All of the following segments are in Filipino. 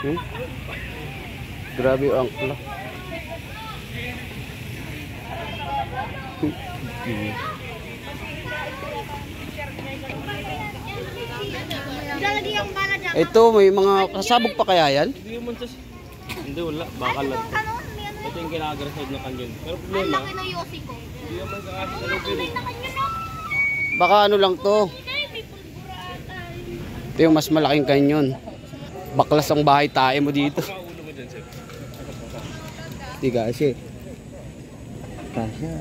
Hmm? Grabe yung angkla. Ito, may mga kasabog pa kaya yan? Hindi, wala. Bakal lang. Ito yung kinakagrasad na kanyon. Pero problema, hindi naman kakasya sa lupin. Baka ano lang to. Ito yung mas malaking kanyon. Baklas ang bahay tae mo dito. Hindi kasi. Kasya.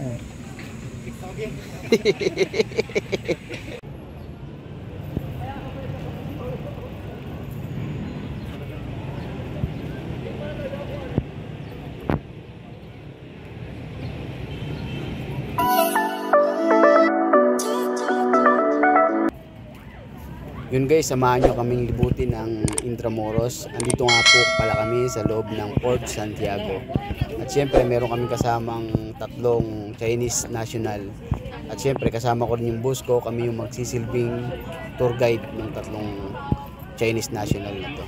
Yun guys, samahan nyo kaming libutin ng Intramuros. Andito nga po pala kami sa loob ng Port Santiago. At syempre meron kaming kasamang tatlong Chinese national. At syempre kasama ko rin yung boss ko. Kami yung magsisilbing tour guide ng tatlong Chinese national na to.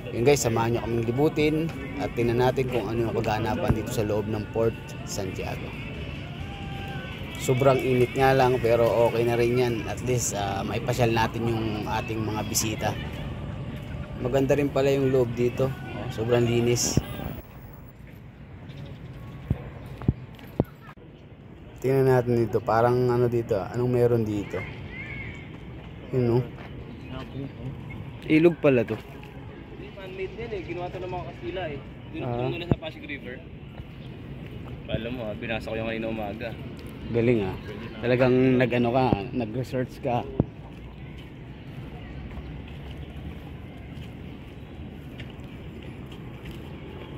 Yun guys, samahan nyo kaming libutin at tingnan natin kung ano yung kaganapan dito sa loob ng Port Santiago. Sobrang init nga lang pero okay na rin yan. At least maipasyal natin yung ating mga bisita. Maganda rin pala yung loob dito. Sobrang linis. Tingnan natin dito. Parang ano dito. Anong meron dito? Yun, no? Ilog pala to. Man-made yan eh. Ginawa ito ng mga Kastila eh. Doon na sa Pasig River. Alam mo binasa ko yung kanina umaga. Galing talagang nag-ano ka, nag-research ka.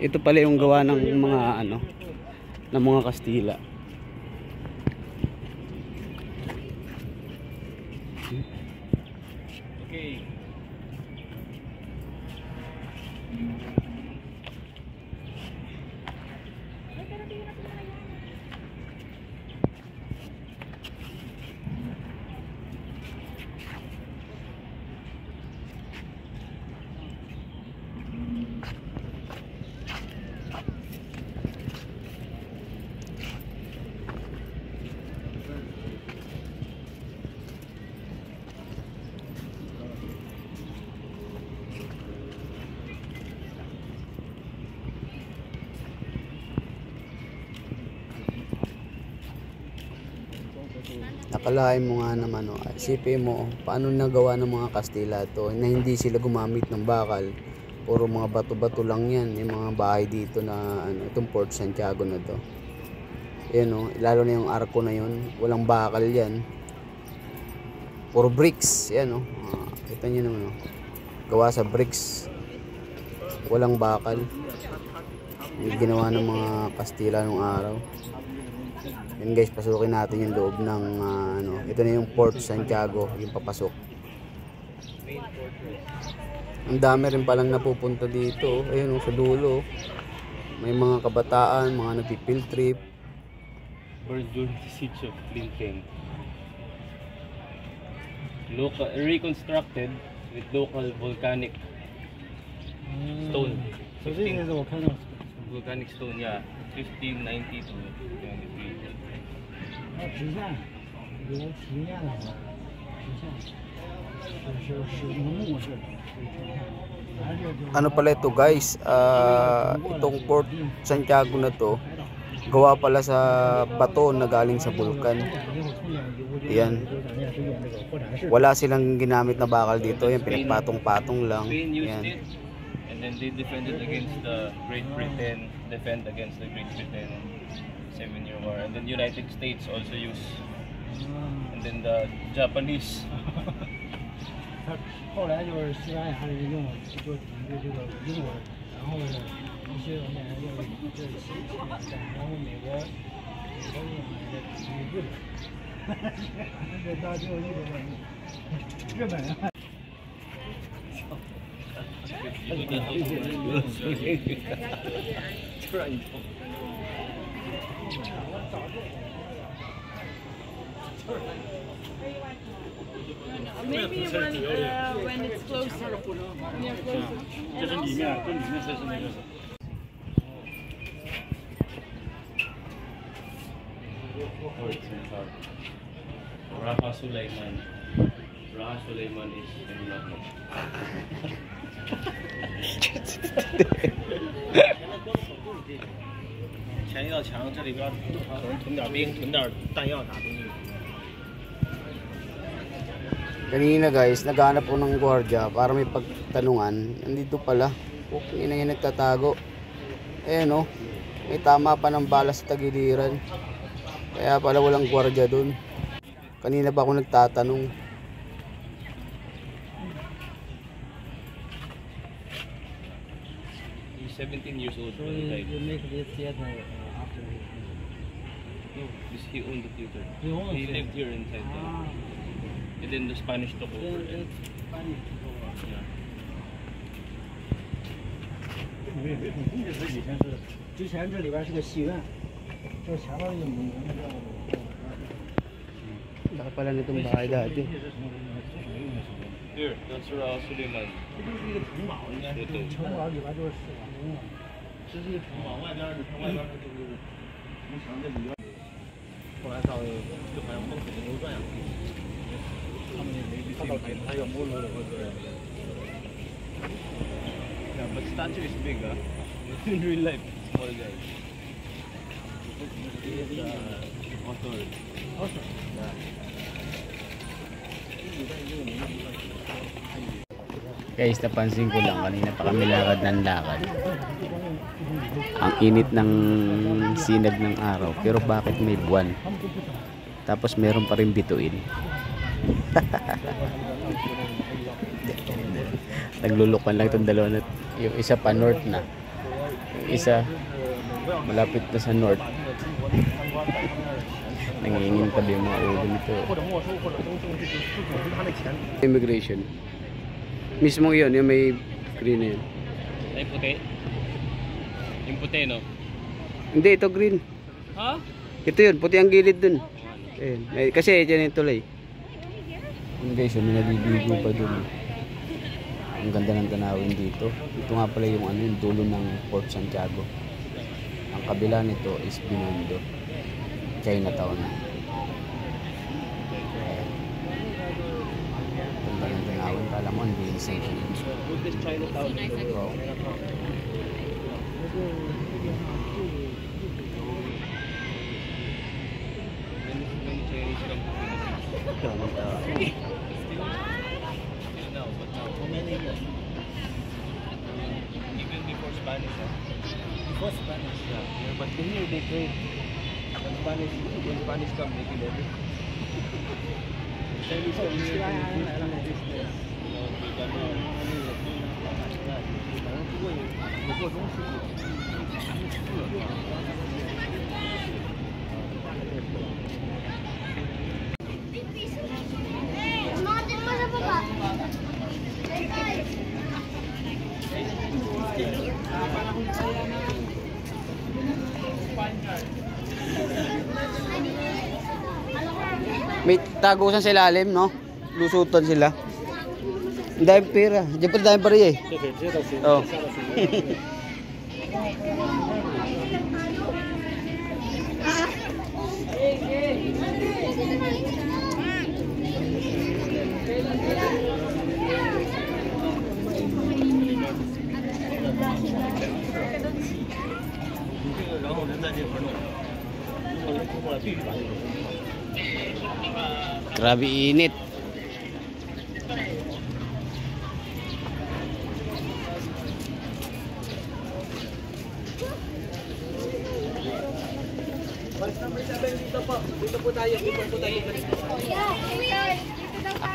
Ito pala yung gawa ng mga ano, ng mga Kastila. Okay. Nakalain mo nga naman, isipin mo paano nagawa ng mga Kastila to na hindi sila gumamit ng bakal. Puro mga bato-bato lang yan yung mga bahay dito na ano, itong Port Santiago na to. Yan lalo na yung arko na yun, walang bakal yan. Puro bricks yan kita nyo naman gawa sa bricks, walang bakal. Yung ginawa ng mga Kastila nung araw. Yan guys, pasukin natin yung loob ng ito na yung Port Santiago, yung papasok. Ang dami rin palang napupunta dito. Ayun sa dulo. May mga kabataan, mga nagpi-field trip. Birth during the siege of Lincoln. Reconstructed with local volcanic stone. So this is what kind of Volcanic stone, yeah. 1590 to 23. 皮下有体验了吗？皮下是木质的，Ano pala ito guys, itong Port Santiago na to gawa pala sa bato na galing sa bulkan. Yan, wala silang ginamit na bakal dito, yan pinagpatong-patong lang. Yan. And then they defended against the Great Britain, against the Great Britain 7-year war. And then the United States also used. And then the Japanese. 后来就是西班牙人用就抵御这个英国人，然后呢一些后面用这西然后美国用来抵御日本，这到最后日本人。Maybe when it's closer. Near closer. 这是里面，这里面才是那个。 Raha Sulaiman. Raha Sulaiman is not. 前一道墙，这里边囤点兵，囤点弹药啥东西。 Kanina guys, naghanap po ng gwardiya para may pagtanungan. Nandito pala. Okay na yung nagtatago. Ayan o. May tama pa ng bala sa tagiliran. Kaya pala walang gwardiya dun. Kanina pa ako nagtatanong. He's 17 years old So when he died. you make this theater after No, he owned the theater. he owns He it. lived here inside. Ah, And then the Spanish took over. then And, it's funny to go. yeah. 这是以前是，之前这里边是个戏院，这前面那个门叫 Laki pala nitong bahay dati. Here, that's Raha Sulaiman. 这就是一个城堡，应该是城堡里边就是死亡宫了，这是一个城堡，外边是城，外边就是城墙，这里边。后来到就好像风水轮流转一样，他们还有木头的或者。 Yeah, but statue is big, huh? In real life, small guy. Author. Guys, napansin ko lang kanina pa kami lakad ng lakad. Ang init ng sinag ng araw. Pero bakit may buwan? Tapos meron pa rin bituin. Naglulukan lang itong dalawa na. Yung isa pa north na. Yung isa malapit na sa north. Nangingin pa yung mga ulo nito. Immigration. Mismo yun, yung may green na yun. Ay, puti. Yung puti, no? Hindi, ito green. Ha? Ito yun, puti ang gilid dun. Ayun. Kasi dyan yung tulay. Yung guys, may naliligo pa dun. Ang ganda ng tanawin dito. Ito nga pala yung, yung dulo ng Port Santiago. Ang kabila nito is Binondo. Chinatown. Ganda ng tanawin. Kala mo, ang bilis ng With this Chinatown. wow. When Chinese come to Philippines. Still now, but now. Even before Spanish, huh? Before Spanish. Yeah, but here they trade. When Spanish come, they kill everything. Chinese come here, you know, they got May tagusan sa ilalim, no? Lusutan sila. Ang dahil pera. Diyan pa dahil pari eh. Oh. Grabe init.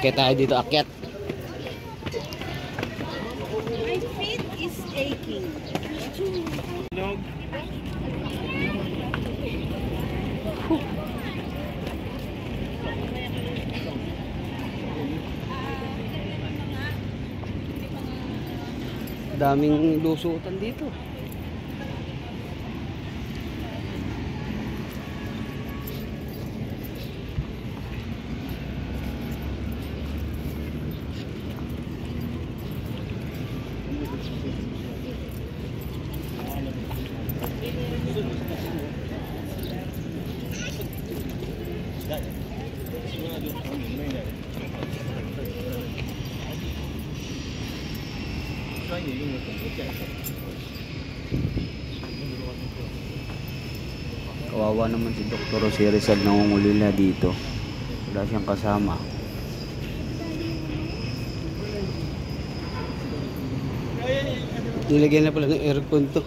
Akyat tayo dito, akyat. My feet is aching. Daming lusutan dito. 专业用了很多建设。 Kawawa naman si Dr. Jose Rizal, nangungulila dito. Wala siyang kasama. Nilagyan na pala ng aircon to.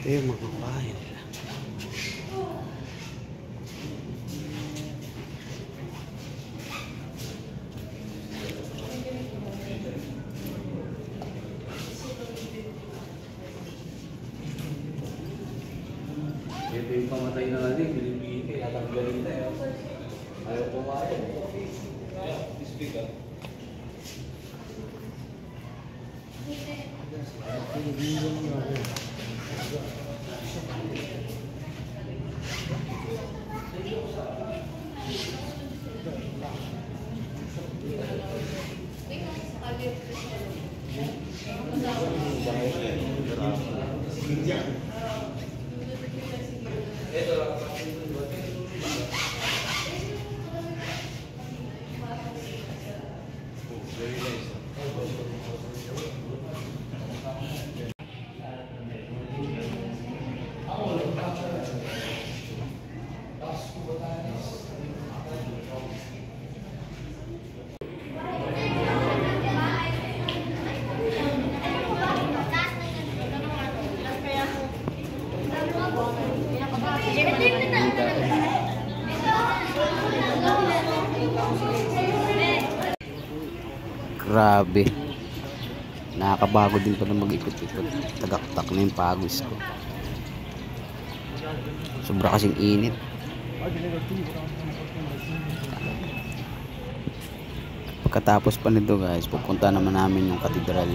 Ito yung mga bahay nila. Ito yung pamatay na natin, binibigay, tatanggalin tayo. Ayaw pumayag. This big, ah. Grabe. Nakakabago din pala mag-ikot-ikot. Tagaktak na yung pagos ko. Sobra kasing init. Pagkatapos pa nito guys, pupunta naman namin yung katedral.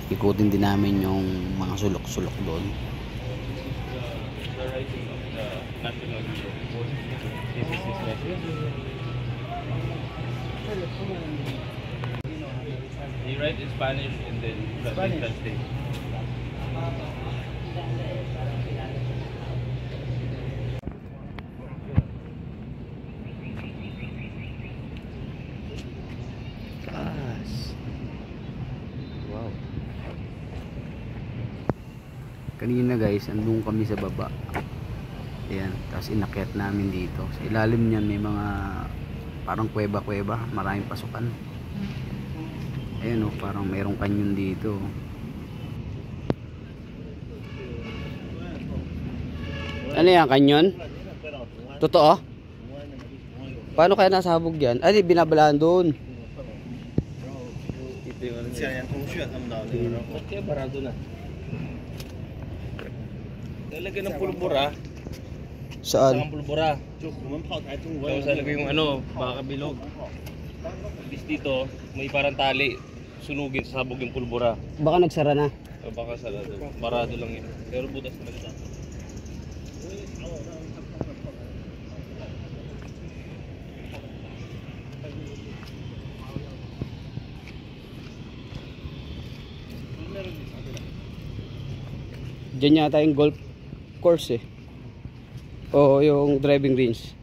Ikutin din namin yung mga sulok-sulok doon. The writing of the national hero. This is his message. He write in Spanish and then translate. Taas. Wow. Kanina guys, andun kami sa baba. Ayan, tapos inakyat namin dito. Sa ilalim niyan may mga parang kuweba-kuweba, maraming pasukan. Ayan o, parang mayroong kanyon dito. Ano yan, kanyon? Totoo? Paano kaya nasabog yan? Ay, binabalaan doon. Ito yung ano. 现在同学他们到那个，然后 Kaya barado na. Lalagyan ng pulbura. Saan? Saan pulbura? 就我们炮台中国 Tapos lalagay yung ano, baka bilog. Tapos dito, may parang tali. Sunugin, sasabog yung pulbura. Baka nagsara na. O baka sarado. Barado lang yun. Pero butas talaga. Diyan yata yung golf course eh. Oo, yung driving range.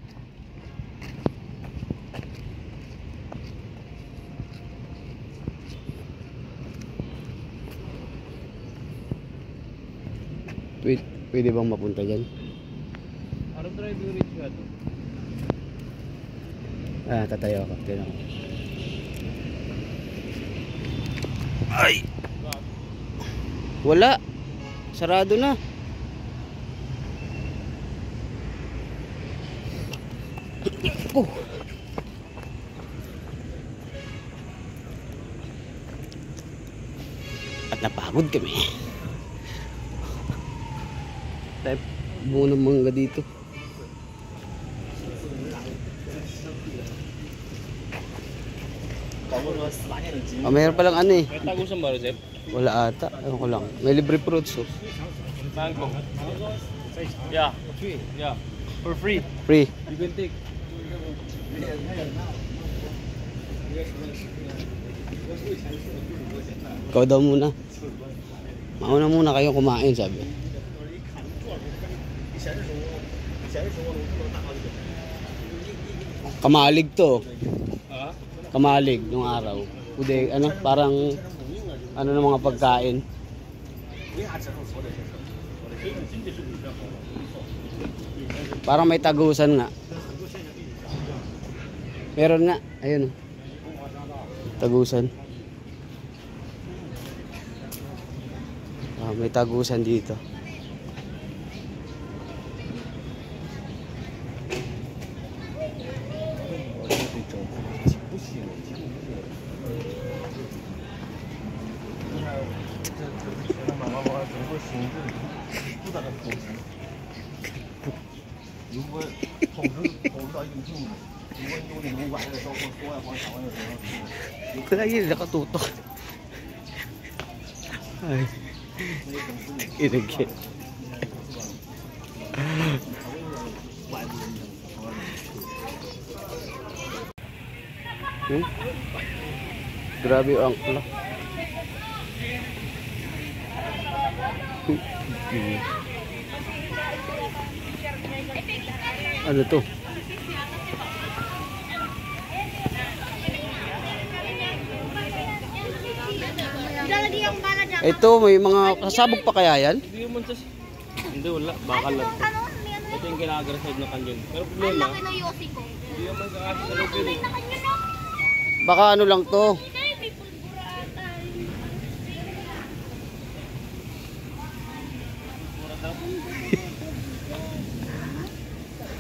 Pwede bang mapunta dyan? Parang driving range nga to. Ah, tatayo ako. Tignan ko. Ay! Wala! Sarado na. At napagod kami. Type buo ng mangga dito. Ah, mayroon palang ano eh. May tagusan ba, Rosep? Wala ata. Ewan ko lang. May libre fruits oh. Mango. Yeah. Yeah. For free. Free. You can take. Ikaw daw muna. Mauna muna kayo kumain, sabi. Kamalig to. Ha? Kamalig nung araw. Ude, ano, parang ano ng mga pagkain. Parang may tagusan nga. Meron nga, ayun. Tagusan. Ah, may tagusan dito. Lagi nakatutok. Ay. Inagyan. Grabe ang angkla. Ano to? Ito, may mga kasabog pa kaya yan? Hindi naman sa... Hindi, wala. Bakal lang. Ito yung kinagrasad na kanyon. Pero problema, hindi naman kakasya sa loob yun eh. Baka ano lang to.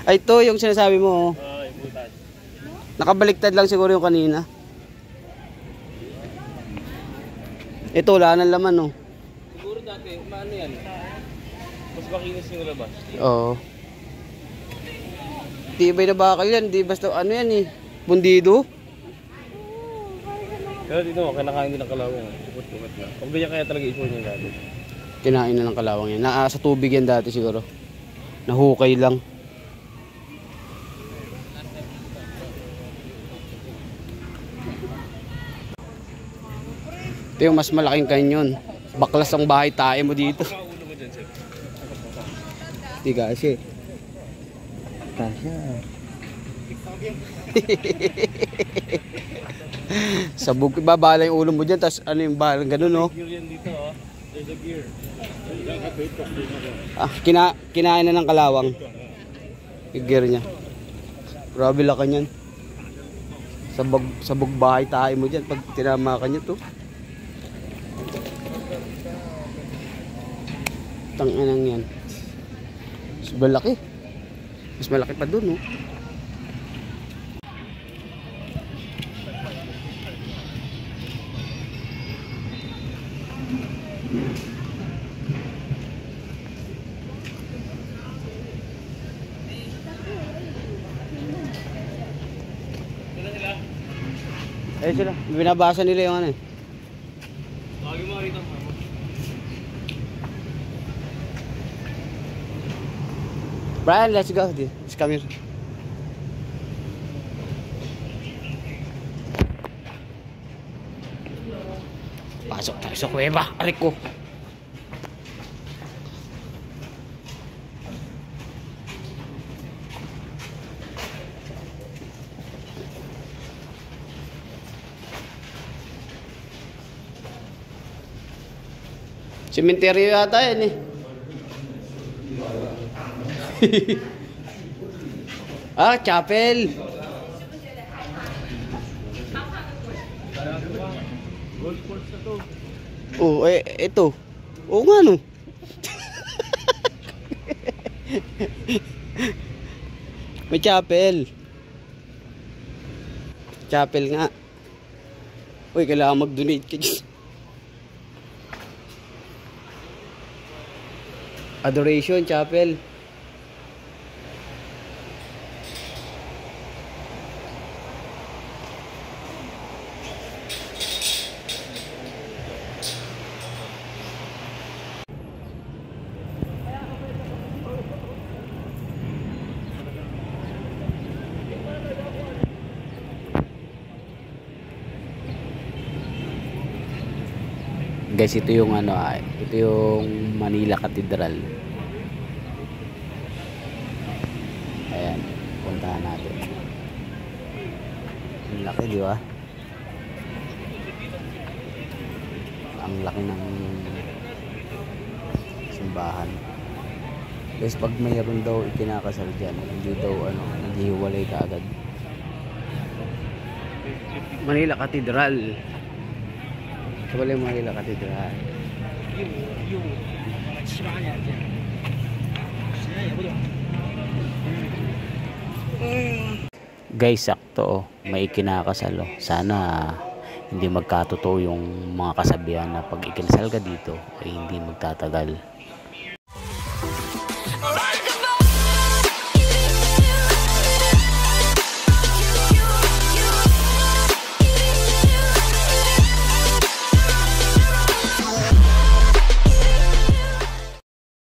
Ay, ito yung sinasabi mo. Ay, butas. Nakabaliktad lang siguro yung kanina. Ito, wala nang laman, no? Siguro dati, maano yan? Mas makinis yung labas. Oo. Tibay na bakal yan, di basta ano yan eh. Bundido. Pero dito mo, kinakain din ng kalawang. Sukot-sukot na. Kung ganyan kaya talaga issue niya dati. Kinain na ng kalawang yan. Sa tubig yan dati siguro. Nahukay lang. Ito yung mas malaking kanyon. Baklas ang bahay tayo mo dito. Ulo mo dyan, sir. Di kasi. Kasya. Sabog, ibabala yung ulo mo dyan, tapos ano yung balang ganun, no? Gear yan dito, oh. There's a gear. Kinain na ng kalawang. Yung gear niya. Grabe laki niyan. Sabog bahay tayo mo dyan pag tinama ka niya to. Tanginang yan. Mas malaki. Mas malaki pa dun, no? Eh sila, binabasa nila yung ano eh. Lagi mo rito. Brian, let's go. Let's come here. Pasok tayo sa kuweba. Aray ko. Sementeryo yata yan eh. Ah, chapel. Golf course na to. Oh, ito. Oo nga no. May chapel. Chapel nga. Uy, kailangan mag-donate ka dyan. Adoration Chapel. Guys, ito yung ano, ito yung Manila Cathedral. Ayan, puntahan natin. Ang laki, di ba? Ang laki ng simbahan. Guys, pag mayroon daw ikinakasal dyan, hindi daw ano, naghihiwalay ka agad. Manila Cathedral. Ito pala yung Manila Cathedral. 7、8年这样，时间也不短。 Guys, sakto, may ikinakasal. Sana hindi magkatotoo yung mga kasabihan na pag ikinasal ka dito ay hindi magtatagal.